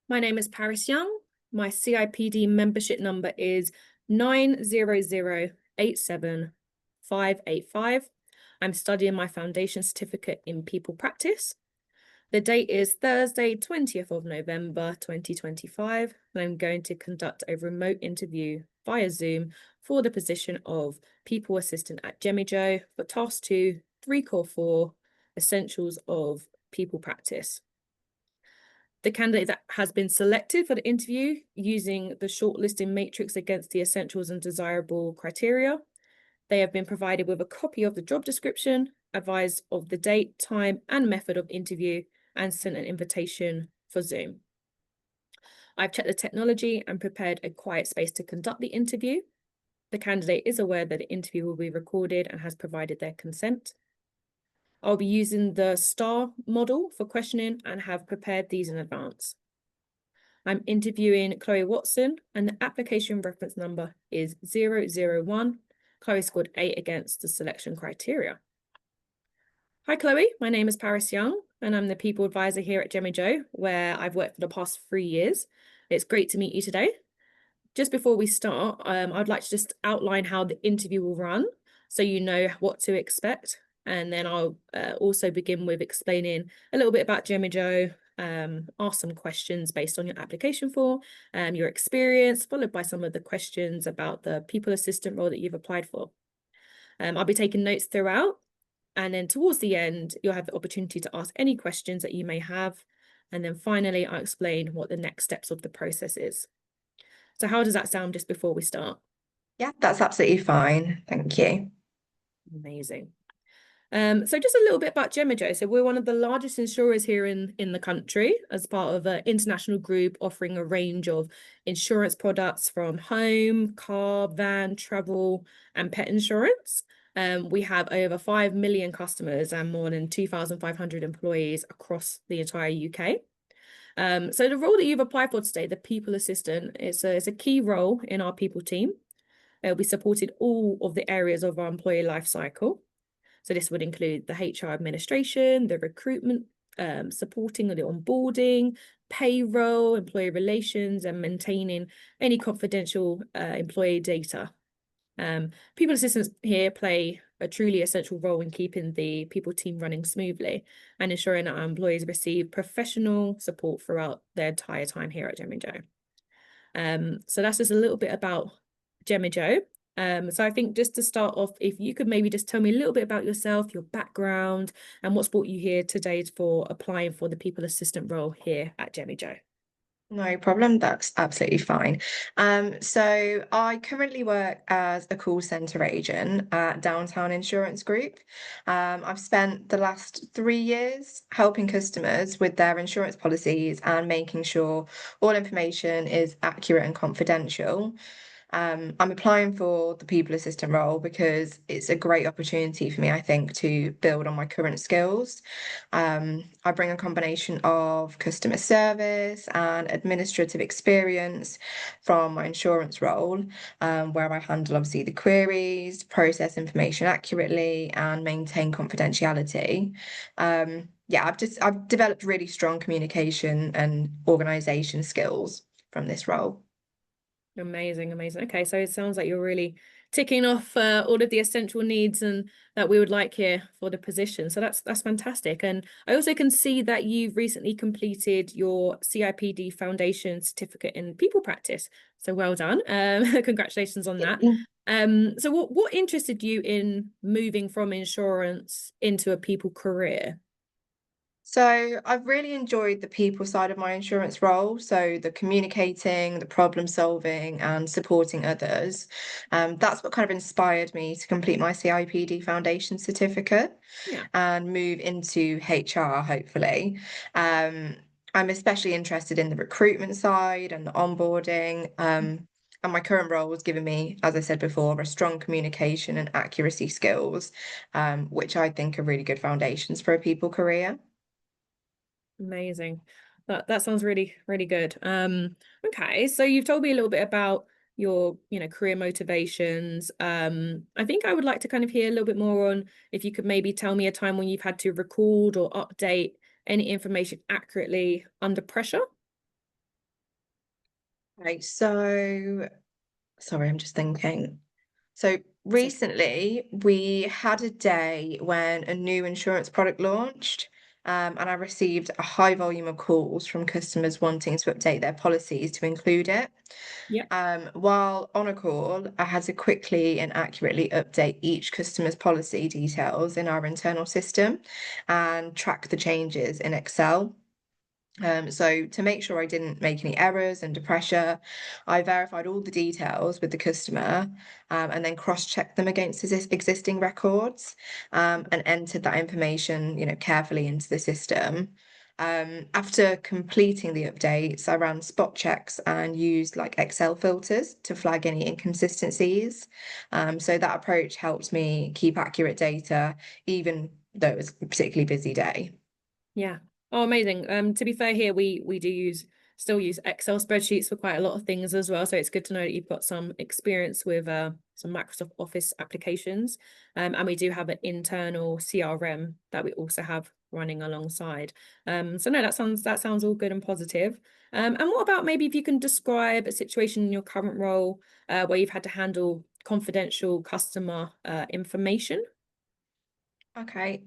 My name is Paris Young. My CIPD membership number is 900875585. I'm studying my foundation certificate in people practice. The date is Thursday, 20th of November, 2025, and I'm going to conduct a remote interview via Zoom for the position of people assistant at Jemijo for task 2, 3 core 4, essentials of people practice. The candidate that has been selected for the interview using the shortlisting matrix against the essentials and desirable criteria. They have been provided with a copy of the job description, advised of the date, time, and method of interview, and sent an invitation for Zoom. I've checked the technology and prepared a quiet space to conduct the interview. The candidate is aware that the interview will be recorded and has provided their consent. I'll be using the STAR model for questioning and have prepared these in advance. I'm interviewing Chloe Watson, and the application reference number is 001. Chloe scored 8 against the selection criteria. Hi, Chloe. My name is Paris Young, and I'm the people advisor here at Jemijo, where I've worked for the past 3 years. It's great to meet you today. Just before we start, I'd like to just outline how the interview will run so you know what to expect. And then I'll also begin with explaining a little bit about Jemijo, ask some questions based on your application form, your experience, followed by some of the questions about the people assistant role that you've applied for. I'll be taking notes throughout, and then towards the end, you'll have the opportunity to ask any questions that you may have. And then finally, I'll explain what the next steps of the process is. So how does that sound just before we start? Yeah, that's absolutely fine. Thank you. Amazing. So just a little bit about Jemijo. So we're one of the largest insurers here in the country as part of an international group offering a range of insurance products from home, car, van, travel, and pet insurance. We have over 5 million customers and more than 2,500 employees across the entire UK. So the role that you've applied for today, the people assistant, is a key role in our people team. We supported all of the areas of our employee life cycle. So this would include the HR administration, the recruitment, supporting the onboarding, payroll, employee relations, and maintaining any confidential employee data. People assistants here play a truly essential role in keeping the people team running smoothly and ensuring that our employees receive professional support throughout their entire time here at Jemijo. So that's just a little bit about Jemijo. So I think just to start off, if you could maybe just tell me a little bit about yourself, your background, and what's brought you here today for applying for the people assistant role here at Jemijo. No problem. That's absolutely fine. So I currently work as a call center agent at Downtown Insurance Group. I've spent the last 3 years helping customers with their insurance policies and making sure all information is accurate and confidential. I'm applying for the people assistant role because it's a great opportunity for me, I think, to build on my current skills. I bring a combination of customer service and administrative experience from my insurance role, where I handle obviously the queries, process information accurately, and maintain confidentiality. Yeah, I've developed really strong communication and organization skills from this role. Amazing, amazing. Okay, so it sounds like you're really ticking off all of the essential needs and that we would like here for the position. So that's fantastic. And I also can see that you've recently completed your CIPD Foundation certificate in people practice. So well done. Congratulations on that. So what interested you in moving from insurance into a people career? So I've really enjoyed the people side of my insurance role. So the communicating, the problem solving, and supporting others. That's what kind of inspired me to complete my CIPD Foundation certificate Yeah. and move into HR, hopefully. Um, I'm especially interested in the recruitment side and the onboarding. And my current role was giving me, as I said before, a strong communication and accuracy skills, which I think are really good foundations for a people career. Amazing. That sounds really, really good. Okay, so you've told me a little bit about your, career motivations. I think I would like to kind of hear a little bit more on if you could maybe tell me a time when you've had to record or update any information accurately under pressure. Okay, so sorry, I'm just thinking. So So recently we had a day when a new insurance product launched, and I received a high volume of calls from customers wanting to update their policies to include it. yeah. While on a call, I had to quickly and accurately update each customer's policy details in our internal system and track the changes in Excel. So to make sure I didn't make any errors under pressure, I verified all the details with the customer, and then cross-checked them against existing records, and entered that information, carefully into the system. After completing the updates, I ran spot checks and used like Excel filters to flag any inconsistencies. So that approach helped me keep accurate data, even though it was a particularly busy day. Yeah. Oh, amazing. To be fair here, we do still use Excel spreadsheets for quite a lot of things as well. So it's good to know that you've got some experience with some Microsoft Office applications. And we do have an internal CRM that we also have running alongside. So no, that sounds all good and positive. And what about maybe if you can describe a situation in your current role where you've had to handle confidential customer information? Okay.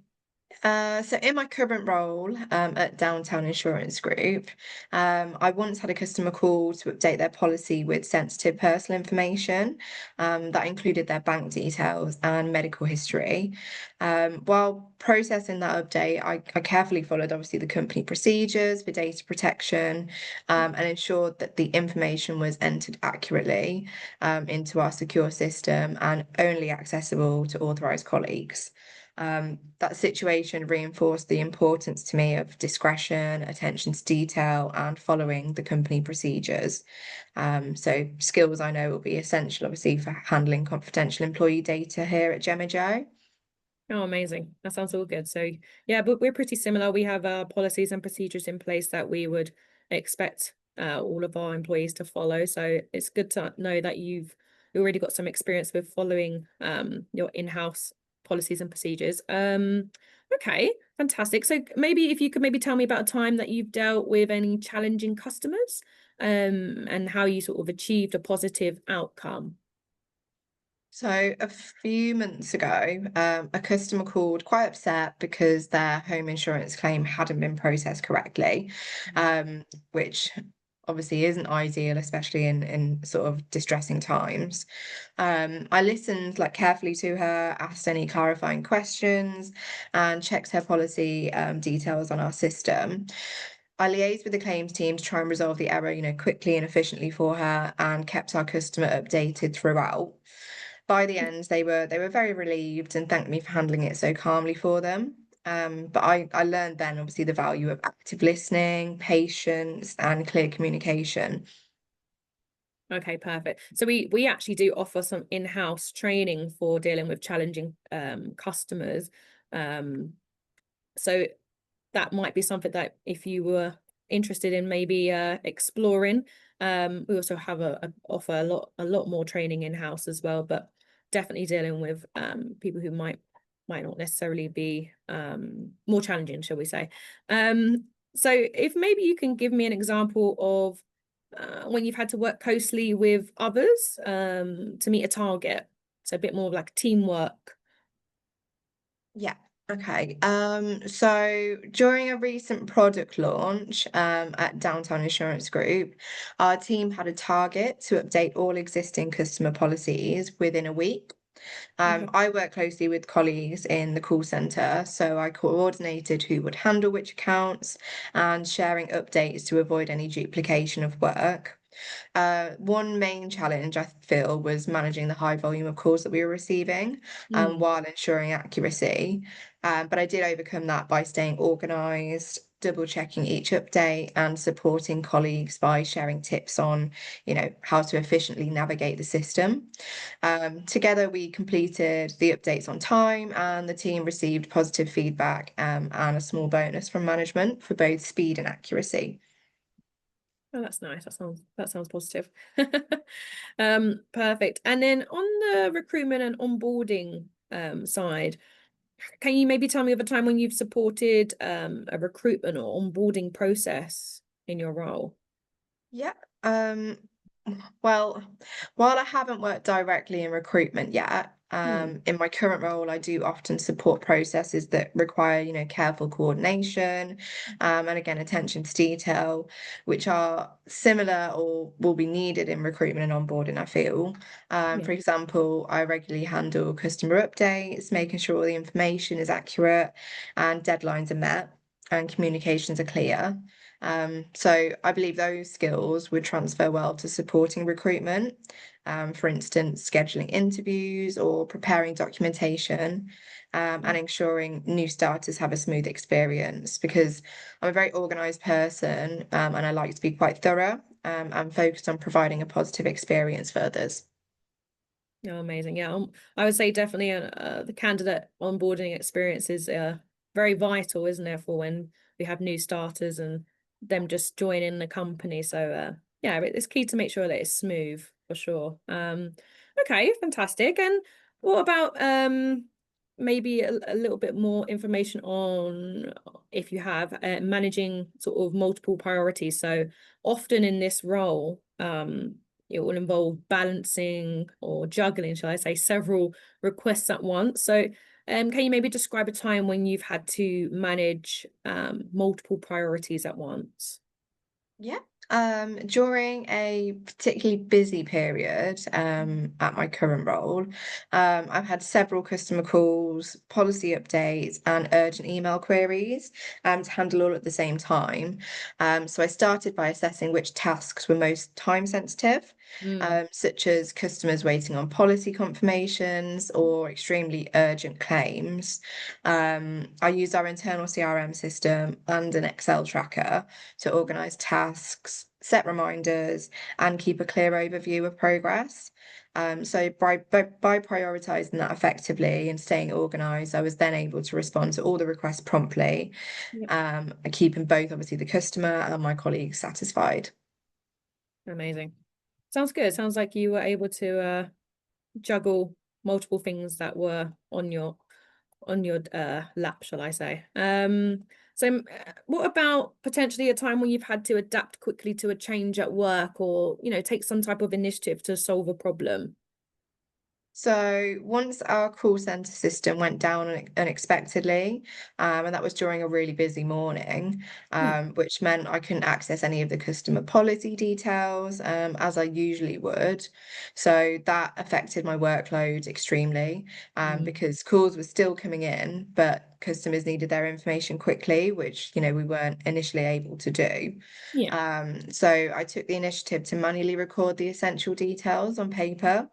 So in my current role at Downtown Insurance Group, I once had a customer call to update their policy with sensitive personal information that included their bank details and medical history. While processing that update, I carefully followed obviously the company procedures for data protection, and ensured that the information was entered accurately into our secure system and only accessible to authorized colleagues. That situation reinforced the importance to me of discretion, attention to detail, and following the company procedures. So skills I know will be essential, obviously, for handling confidential employee data here at Gemma Joe. Oh, amazing. That sounds all good. So yeah, but we're pretty similar. We have policies and procedures in place that we would expect all of our employees to follow. So it's good to know that you've already got some experience with following your in-house policies and procedures. Okay, fantastic. So maybe if you could maybe tell me about a time that you've dealt with any challenging customers, and how you sort of achieved a positive outcome. So a few months ago, a customer called quite upset because their home insurance claim hadn't been processed correctly, which obviously isn't ideal, especially in sort of distressing times. I listened like carefully to her, asked any clarifying questions, and checked her policy details on our system. I liaised with the claims team to try and resolve the error, quickly and efficiently for her, and kept our customer updated throughout. By the end, they were very relieved and thanked me for handling it so calmly for them. But I learned then obviously the value of active listening, patience, and clear communication. Okay, perfect. So we actually do offer some in-house training for dealing with challenging customers. Um, so that might be something that if you were interested in maybe exploring. We also have offer a lot more training in-house as well, but definitely dealing with people who might not necessarily be more challenging, shall we say. So if maybe you can give me an example of when you've had to work closely with others to meet a target. So a bit more of like teamwork. Yeah. Okay. So during a recent product launch at Downtown Insurance Group, our team had a target to update all existing customer policies within a week. Okay. I work closely with colleagues in the call centre, so I coordinated who would handle which accounts and sharing updates to avoid any duplication of work. One main challenge I feel was managing the high volume of calls that we were receiving, Mm. while ensuring accuracy. But I did overcome that by staying organised, double checking each update, and supporting colleagues by sharing tips on, how to efficiently navigate the system. Together, we completed the updates on time, and the team received positive feedback, and a small bonus from management for both speed and accuracy. Oh, that's nice. That sounds positive. Perfect. And then on the recruitment and onboarding side, can you maybe tell me of a time when you've supported a recruitment or onboarding process in your role? Yeah. Well, while I haven't worked directly in recruitment yet, Hmm. in my current role, I do often support processes that require, careful coordination, and again, attention to detail, which are similar or will be needed in recruitment and onboarding, I feel. Yeah. For example, I regularly handle customer updates, making sure all the information is accurate and deadlines are met and communications are clear. So I believe those skills would transfer well to supporting recruitment, for instance, scheduling interviews or preparing documentation, Yeah. and ensuring new starters have a smooth experience because I'm a very organized person, and I like to be quite thorough, and focused on providing a positive experience for others. Oh, amazing. Yeah, I would say definitely the candidate onboarding experience is very vital, isn't it, for when we have new starters and them just joining the company. So yeah, it's key to make sure that it's smooth for sure. Okay, fantastic. And what about maybe a little bit more information on if you have managing sort of multiple priorities. So often in this role, it will involve balancing or juggling, shall I say, several requests at once. So, can you maybe describe a time when you've had to manage multiple priorities at once? Yeah. During a particularly busy period, at my current role, I've had several customer calls, policy updates, and urgent email queries, to handle all at the same time. So I started by assessing which tasks were most time sensitive, Mm, such as customers waiting on policy confirmations or extremely urgent claims. I use our internal CRM system and an Excel tracker to organize tasks, set reminders, and keep a clear overview of progress. So by prioritizing that effectively and staying organized, I was then able to respond to all the requests promptly, yeah, and keeping both obviously the customer and my colleagues satisfied. amazing. Sounds good. Sounds like you were able to juggle multiple things that were on your lap, shall I say. What about potentially a time when you've had to adapt quickly to a change at work or, take some type of initiative to solve a problem? So once our call center system went down unexpectedly, and that was during a really busy morning, Hmm. which meant I couldn't access any of the customer policy details, as I usually would. So that affected my workload extremely, Mm. because calls were still coming in, but customers needed their information quickly, which, we weren't initially able to do. Yeah. So I took the initiative to manually record the essential details on paper,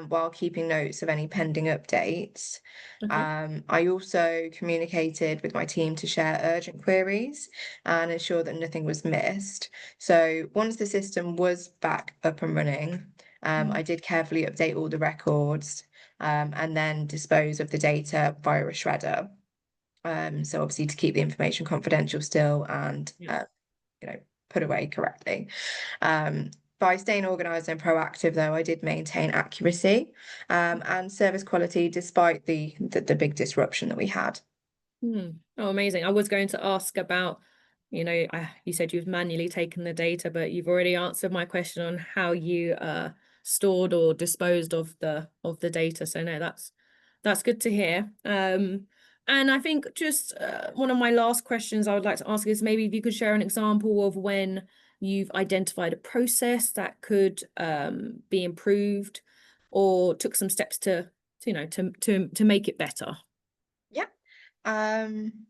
while keeping notes of any pending updates. Okay. I also communicated with my team to share urgent queries and ensure that nothing was missed. So once the system was back up and running, Mm. I did carefully update all the records, and then dispose of the data via a shredder. So obviously to keep the information confidential still and Yeah. you know, put away correctly. Um, by staying organised and proactive, though, I did maintain accuracy, and service quality despite the big disruption that we had. Hmm. Oh, amazing. I was going to ask about, you said you've manually taken the data, but you've already answered my question on how you stored or disposed of the data. So no, that's good to hear. And I think just one of my last questions I would like to ask is maybe if you could share an example of when you've identified a process that could be improved or took some steps to make it better. Yeah. Um,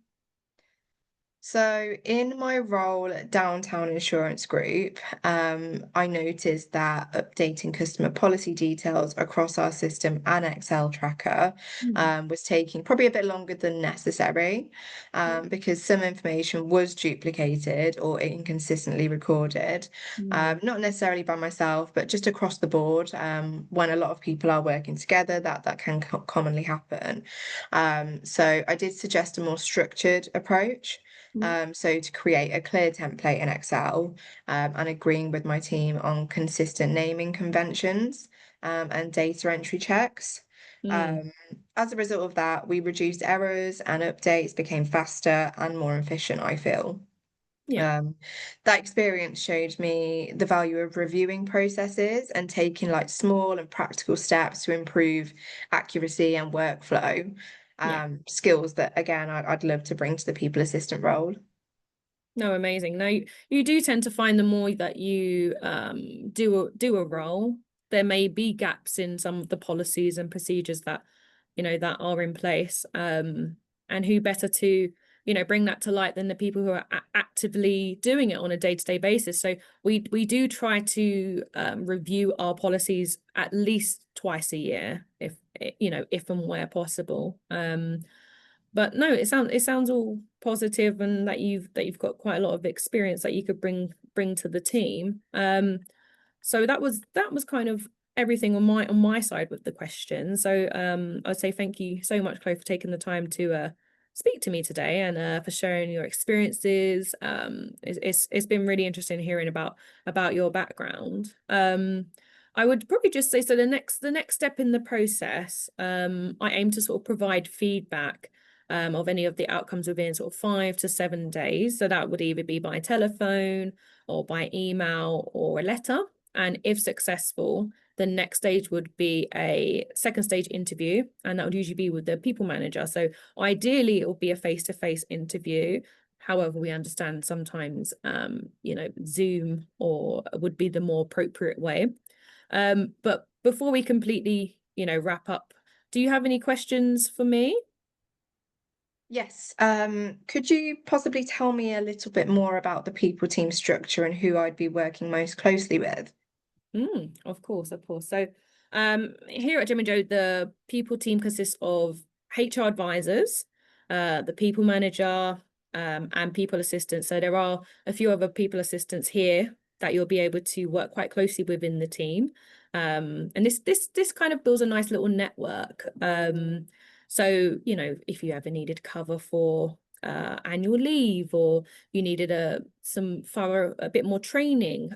So in my role at Downtown Insurance Group, I noticed that updating customer policy details across our system and Excel tracker, Mm. was taking probably a bit longer than necessary, Yeah. because some information was duplicated or inconsistently recorded, Mm. not necessarily by myself, but just across the board. When a lot of people are working together, that can commonly happen. So I did suggest a more structured approach. Yeah. So to create a clear template in Excel, and agreeing with my team on consistent naming conventions, and data entry checks. Mm. Um, as a result of that, we reduced errors and updates became faster and more efficient, I feel. Yeah. That experience showed me the value of reviewing processes and taking like small and practical steps to improve accuracy and workflow, Yeah. skills that again I'd love to bring to the people assistant role. No, amazing. No, you do tend to find the more that you do a role, there may be gaps in some of the policies and procedures that, that are in place. And who better to, bring that to light than the people who are actively doing it on a day-to-day basis. So we do try to review our policies at least twice a year, if and where possible. But no, it sounds all positive, and that you've got quite a lot of experience that you could bring to the team. So that was kind of everything on my side with the question. So I'd say thank you so much, Chloe, for taking the time to speak to me today, and for sharing your experiences. It's been really interesting hearing about your background. I would probably just say, so the next step in the process, I aim to sort of provide feedback of any of the outcomes within sort of 5 to 7 days. So that would either be by telephone or by email or a letter. And if successful, the next stage would be a second stage interview, and that would usually be with the people manager. So ideally, it will be a face-to-face interview. However, we understand sometimes, Zoom or would be the more appropriate way. But before we completely, wrap up, do you have any questions for me? Yes. Could you possibly tell me a little bit more about the people team structure and who I'd be working most closely with? Of course, of course. So, here at Jim and Joe, the people team consists of HR advisors, the people manager, and people assistants. So there are a few other people assistants here that you'll be able to work quite closely within the team. And this kind of builds a nice little network. So if you ever needed cover for annual leave, or you needed a bit more training,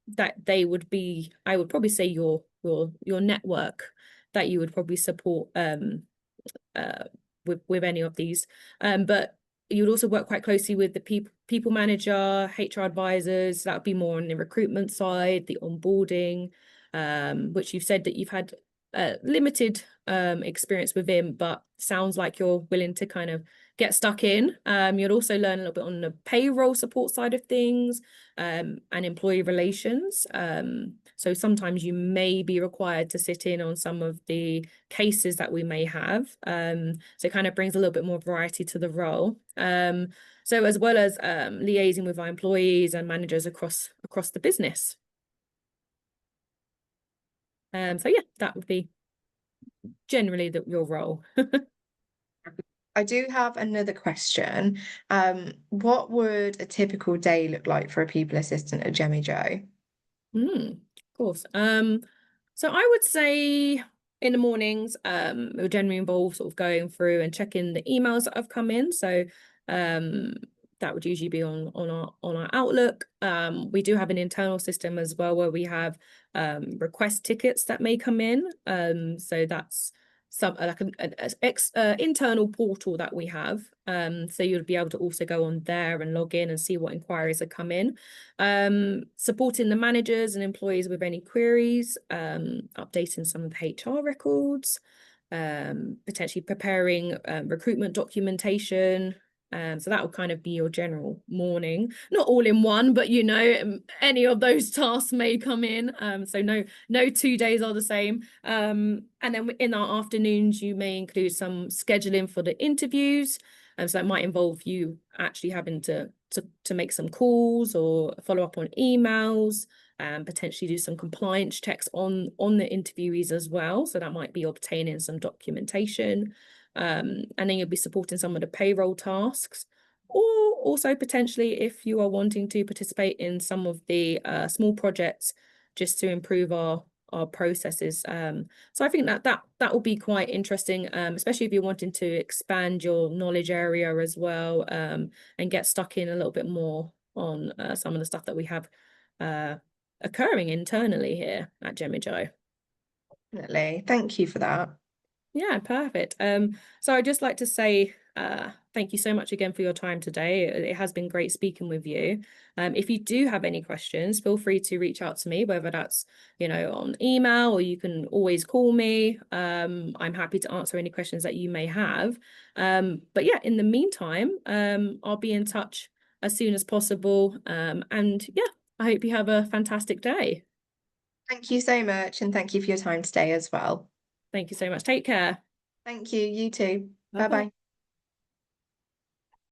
that I would probably say your network that you would probably support uh with any of these. But you would also work quite closely with the people manager, HR advisors. That would be more on the recruitment side, the onboarding, which you've said that you've had limited experience within, but sounds like you're willing to kind of get stuck in. You'll also learn a little bit on the payroll support side of things, and employee relations. So sometimes you may be required to sit in on some of the cases that we may have. So it kind of brings a little bit more variety to the role. So as well as liaising with our employees and managers across the business. So yeah, that would be generally your role. I do have another question. What would a typical day look like for a people assistant at Jemmy Joe? Of course. So I would say in the mornings, it would generally involve sort of going through and checking the emails that have come in. So um that would usually be on our Outlook. We do have an internal system as well where we have request tickets that may come in. So that's some like an internal portal that we have. So you'll be able to also go on there and log in and see what inquiries are come in. Supporting the managers and employees with any queries, updating some of the HR records, potentially preparing recruitment documentation. So that will kind of be your general morning, not all in one, but any of those tasks may come in. So no 2 days are the same. And then in our afternoons, you may include some scheduling for the interviews. So that might involve you actually having to make some calls or follow up on emails, and potentially do some compliance checks on the interviewees as well. So that might be obtaining some documentation. And then you'll be supporting some of the payroll tasks, or also potentially if you are wanting to participate in some of the small projects just to improve our processes. So I think that will be quite interesting, especially if you're wanting to expand your knowledge area as well, and get stuck in a little bit more on some of the stuff that we have occurring internally here at Jemmy Joe. Definitely. Thank you for that. Yeah, perfect. So I'd just like to say thank you so much again for your time today. It has been great speaking with you. If you do have any questions, feel free to reach out to me, whether that's, on email, or you can always call me. I'm happy to answer any questions that you may have. But yeah, in the meantime, I'll be in touch as soon as possible. And yeah, I hope you have a fantastic day. Thank you so much, and thank you for your time today as well. Thank you so much. Take care. Thank you, you too. Bye Bye bye. bye.